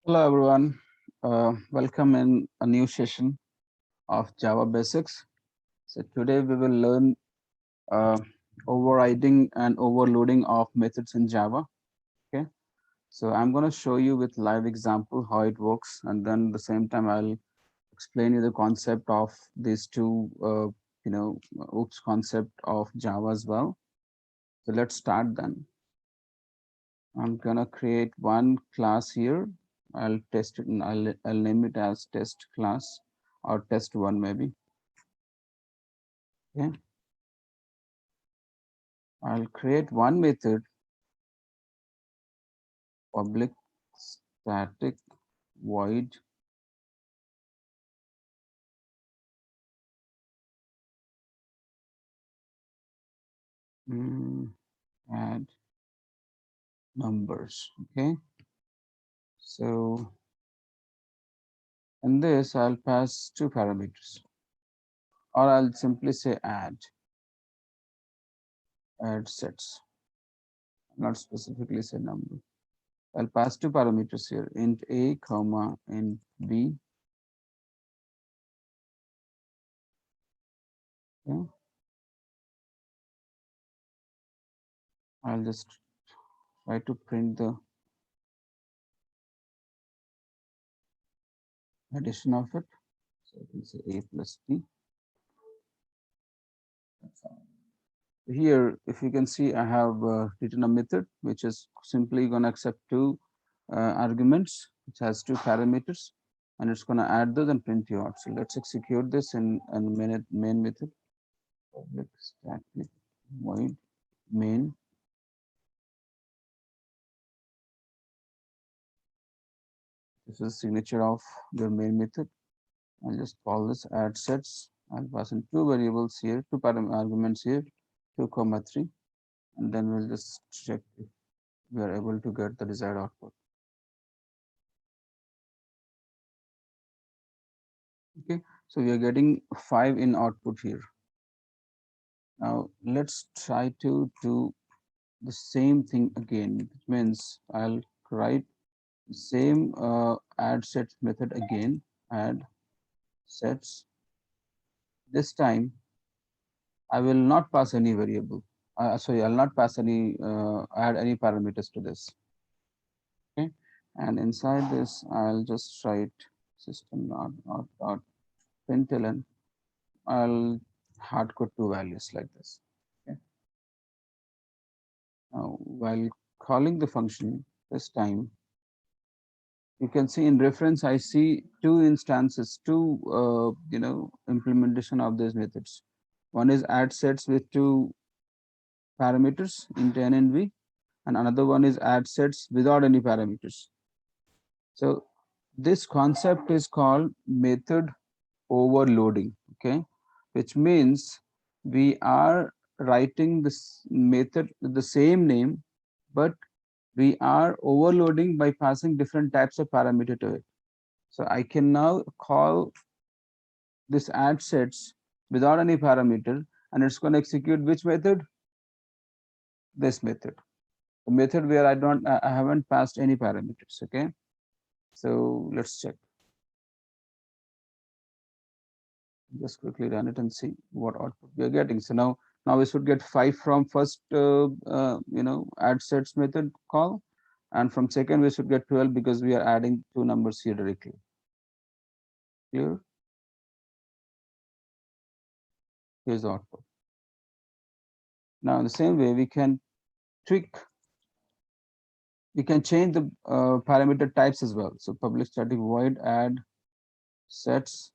Hello everyone, welcome in a new session of Java Basics. So today we will learn uh, overriding and overloading of methods in Java. Okay, so I'm going to show you with live example how it works, and then at the same time I'll explain you the concept of these two, OOPS concept of Java as well. So let's start then. I'm gonna create one class here. I'll test it and I'll name it as test class or test one maybe. Okay. I'll create one method, public static void add numbers. Okay. So in this I'll pass two parameters, or I'll simply say add sets, not specifically say number. I'll pass two parameters here, int a comma int b. Okay. I'll just try to print the addition of it. So I can say a plus b. Here, if you can see, I have written a method which is simply going to accept two arguments, which has two parameters, and it's going to add those and print you out. So let's execute this in main method. Public static void main. This is signature of your main method. I'll just call this add sets. I'll pass in two variables here, two arguments here, 2 comma 3, and then we'll just check if we are able to get the desired output. Okay, so we are getting 5 in output here. Now let's try to do the same thing again. It means I'll write the same add sets method again, add sets. This time I will not pass any variable. Sorry, I'll not pass any add any parameters to this. Okay, and inside this I'll just write system dot println. I'll hard code two values like this. Okay. Now, while calling the function this time, you can see in reference, I see two instances, two implementation of these methods. One is add sets with two parameters int n and v, and another one is add sets without any parameters. So this concept is called method overloading. Okay, which means we are writing this method with the same name, but we are overloading by passing different types of parameter to it. So I can now call this add sets without any parameter, and it's going to execute which method? This method, the method where I haven't passed any parameters. Okay, so let's check. Just quickly run it and see what output we are getting. So now we should get 5 from first add sets method call, and from second we should get 12 because we are adding two numbers here directly. Clear? Here's the output. Now in the same way we can tweak, we can change the parameter types as well. So public static void add sets,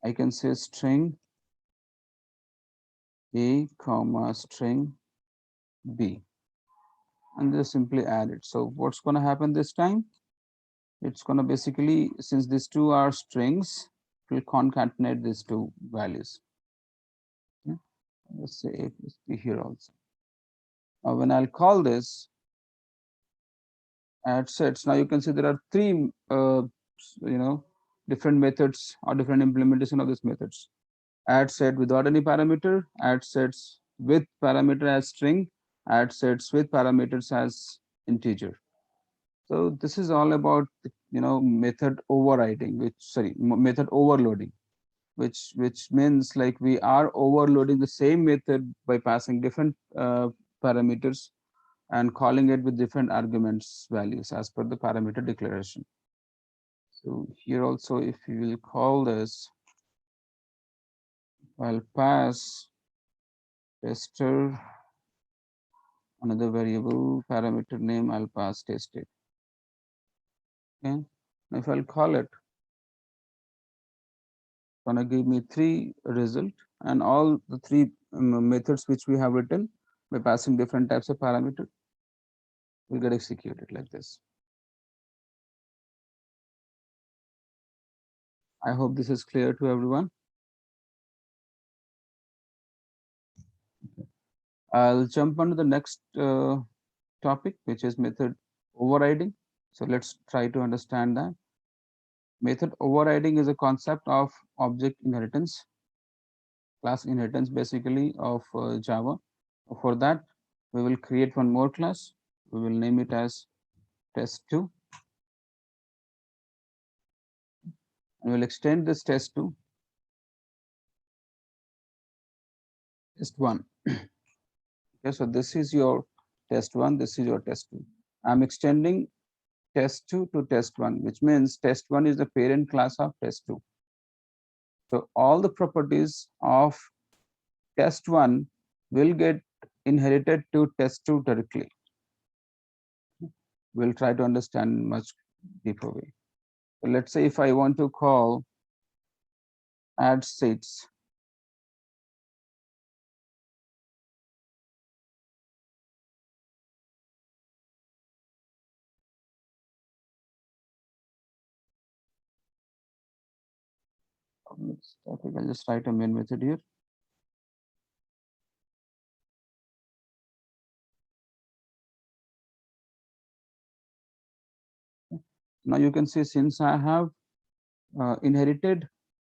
I can say string a comma string b, and just simply add it. So what's going to happen this time? It's going to basically, since these two are strings, it will concatenate these two values. Okay. Let's say a plus b here also. Now when I'll call this add sets, now you can see there are three different methods or different implementation of these methods. Add set without any parameter, add sets with parameter as string, add sets with parameters as integer. So this is all about method overriding, method overloading, which means like we are overloading the same method by passing different parameters and calling it with different arguments values as per the parameter declaration. So here also, if you will call this, I'll pass tester, another variable parameter name, I'll pass tested. Okay, if I'll call it, gonna give me 3 result, and all the 3 methods which we have written by passing different types of parameter will get executed like this. I hope this is clear to everyone. I'll jump on to the next topic, which is method overriding. So let's try to understand that. Method overriding is a concept of object inheritance, class inheritance basically of Java. For that, we will create one more class. We will name it as test2, and we'll extend this test2 test1. Okay, so this is your test1, this is your test2. I'm extending test2 to test1, which means test1 is the parent class of test2. So all the properties of test1 will get inherited to test2 directly. We'll try to understand much deeper way. So let's say if I want to call add states, I think I'll just write a main method here. Now you can see, since I have inherited,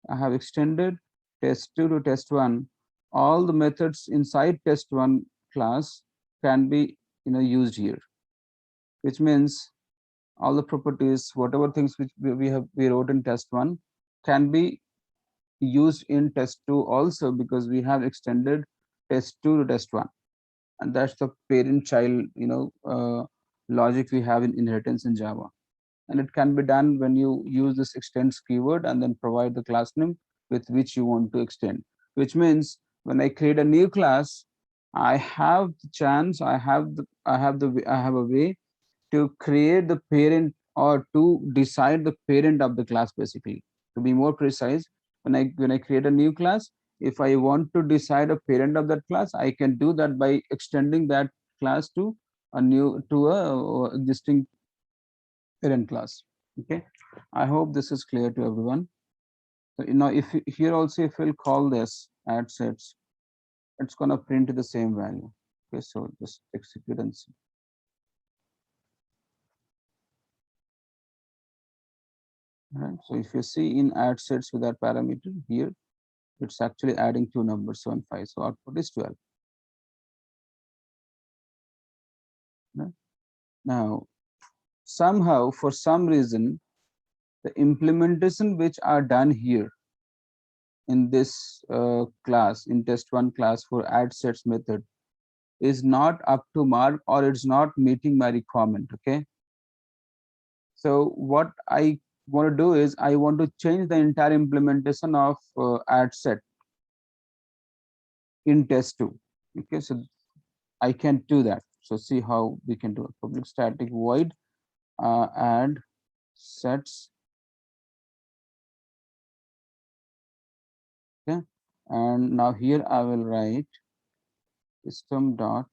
I have extended test2 to test1, all the methods inside test1 class can be used here, which means all the properties, whatever things which we wrote in test1 can be used in test2 also, because we have extended test2 to test1, and that's the parent child logic we have in inheritance in Java. And it can be done when you use this extends keyword and then provide the class name with which you want to extend, which means when I create a new class, I have the chance, I have a way to create the parent, or to decide the parent of the class. Basically, to be more precise, when I create a new class, if I want to decide a parent of that class, I can do that by extending that class to a existing parent class. Okay, I hope this is clear to everyone. So if here also, if we'll call this add sets, it's gonna print the same value. Okay, so just execute and see. Right, so if you see in add sets with that parameter here, it's actually adding 2 numbers, 7 5, so output is 12. Right? Now somehow, for some reason, the implementation which are done here in this class, in test1 class for add sets method, is not up to mark, or it's not meeting my requirement. Okay, so what I want to do is, I want to change the entire implementation of add set in test2. Okay, so I can do that. So see how we can do it. Public static void add sets. Okay, and now here I will write system dot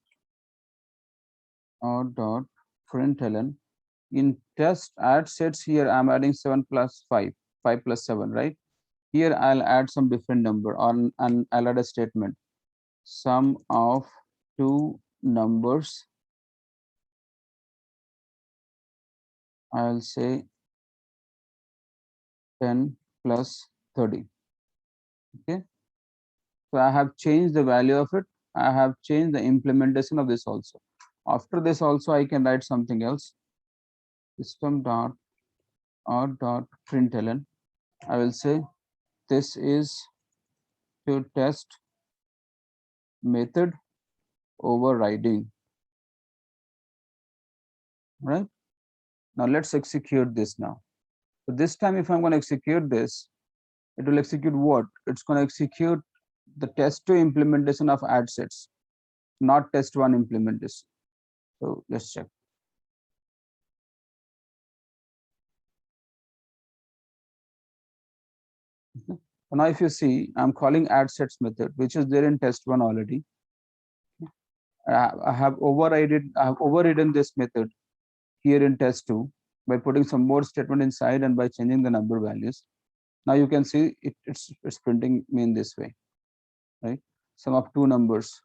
out dot println. In test add sets, here I'm adding 7 plus 5, 5 plus 7, right? Here I'll add some different number on, and I'll add a statement, sum of 2 numbers. I'll say 10 plus 30. Okay, so I have changed the value of it. I have changed the implementation of this also. After this also, I can write something else. system dot out dot println. I will say this is to test method overriding. Right, now let's execute this now. So this time if I'm going to execute this, it will execute what? It's going to execute the test2 implementation of add sets, not test1 implementation. So let's check. Okay. So now if you see, I'm calling add sets method, which is there in test1 already. I have overridden this method here in test2 by putting some more statement inside and by changing the number values. Now you can see it's printing me in this way, right? Sum of two numbers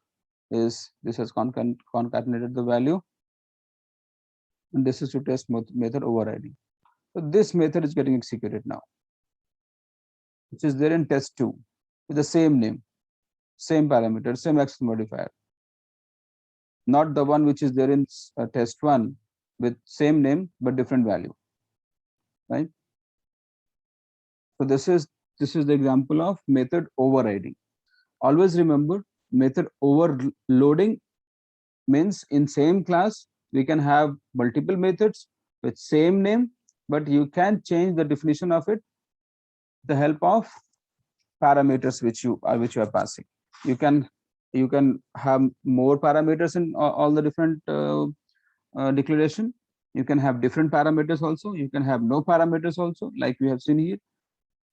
is this has concatenated the value, and this is to test method overriding. So this method is getting executed now, which is there in test2 with the same name, same parameter, same access modifier, not the one which is there in test1 with same name but different value, right? So this is the example of method overriding. Always remember, method overloading means in same class we can have multiple methods with same name, but you can change the definition of it with the help of parameters which you are passing. You can have more parameters in all the different declaration. You can have different parameters also. You can have no parameters also, like we have seen here.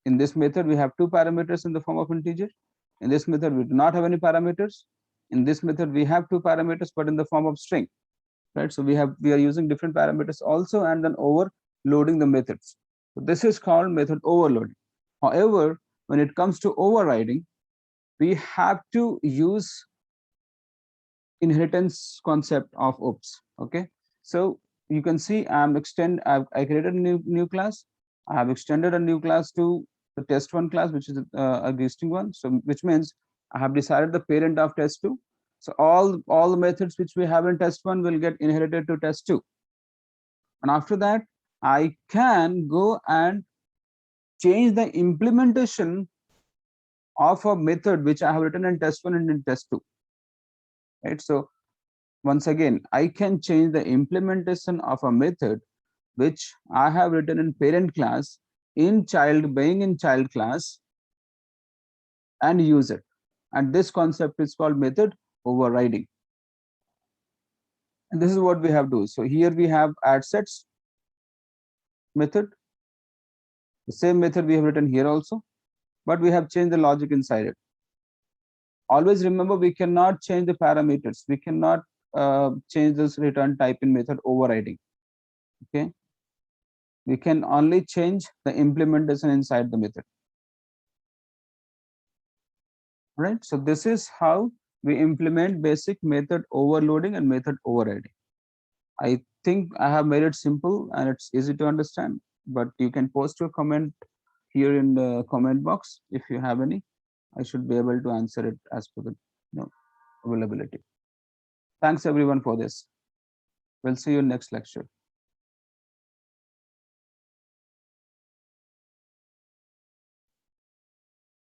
In this method, we have two parameters in the form of integer. In this method, we do not have any parameters. In this method, we have two parameters, but in the form of string, right? So we are using different parameters also, and then overloading the methods. So this is called method overloading. However, when it comes to overriding, we have to use inheritance concept of OOPS. Okay, so you can see I created a new class. I have extended a new class to the test1 class, which is existing one. So which means I have decided the parent of test2. So all the methods which we have in test1 will get inherited to test2. And after that, I can go and change the implementation of a method which I have written in test1 and in test2. Right. So once again, I can change the implementation of a method which I have written in parent class in child class and use it. And this concept is called method overriding. And this is what we have to do. So here we have add sets method. The same method we have written here also, but we have changed the logic inside it. Always remember, we cannot change the parameters. We cannot change this return type in method overriding. Okay, we can only change the implementation inside the method. Right, so this is how we implement basic method overloading and method overriding. I think I have made it simple and it's easy to understand, but you can post your comment here in the comment box if you have any. I should be able to answer it as per the availability. Thanks everyone for this. We'll see you in next lecture.